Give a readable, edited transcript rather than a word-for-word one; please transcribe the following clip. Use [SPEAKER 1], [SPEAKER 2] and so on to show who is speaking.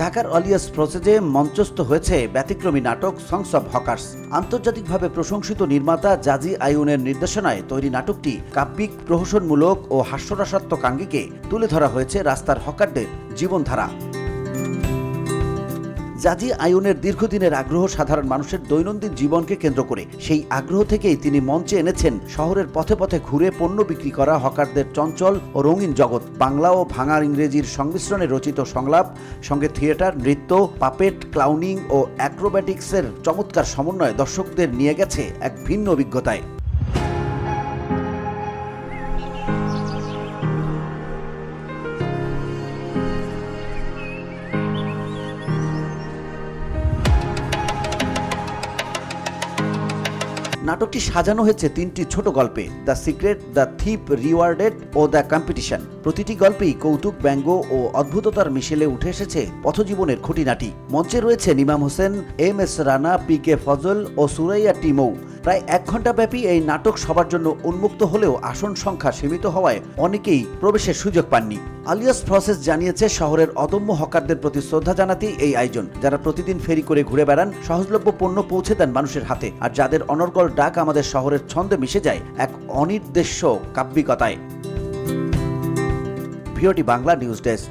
[SPEAKER 1] ঢাকার আলিয়াস প্রসেসে মঞ্চস্থ হয়েছে ব্যতিক্রমী নাটক সংস অব হকার্স। আন্তর্জাতিকভাবে প্রশংসিত নির্মাতা জাজি আইয়ুনের নির্দেশনায় তৈরি নাটকটি কাব্যিক, প্রহসনমূলক ও হাস্যরসাত্মক আঙ্গিকে তুলে ধরা হয়েছে রাস্তার হকারদের জীবনধারা। জাজি আইয়ুনের দীর্ঘদিনের আগ্রহ সাধারণ মানুষের দৈনন্দিন জীবনকে কেন্দ্র করে। সেই আগ্রহ থেকেই তিনি মঞ্চে এনেছেন শহরের পথে পথে ঘুরে পণ্য বিক্রি করা হকারদের চঞ্চল ও রঙিন জগৎ। বাংলা ও ভাঙার ইংরেজির সংমিশ্রণে রচিত সংলাপ, সঙ্গে থিয়েটার, নৃত্য, পাপেট, ক্লাউনিং ও অ্যাক্রোব্যাটিক্সের চমৎকার সমন্বয় দর্শকদের নিয়ে গেছে এক ভিন্ন অভিজ্ঞতায়। নাটকটি সাজানো হয়েছে তিনটি ছোট গল্পে: the secret, the thief rewarded ও দ্য কম্পিটিশন। প্রতিটি গল্পেই কৌতুক, ব্যঙ্গ ও অদ্ভুততার মিশেলে উঠে এসেছে পথজীবনের খুঁটিনাটি। মঞ্চে রয়েছে ইমাম হোসেন, এম.এস. রানা, পি.কে. ফজল ও সুরাইয়া টিমৌ। প্রায় 1 ঘণ্টা ব্যাপী এই নাটক সবার জন্য উন্মুক্ত হলেও আসন সংখ্যা সীমিত হওয়ায় অনেকেই প্রবেশের সুযোগ পাননি। আলিয়াস প্রসেস জানিয়েছে, শহরের অদম্য হকারদের প্রতি শ্রদ্ধা জানাতেই এই আয়োজন, যারা প্রতিদিন ফেরি করে ঘুরে বেড়ান, সহজলভ্য পণ্য পৌঁছে দেন মানুষের হাতে, আর যাদের অনর্গল ডাক আমাদের শহরের ছন্দে মিশে যায় এক অনির্দেশ্য কাব্যিকতায়। ভিওটি বাংলা নিউজ ডেস্ক।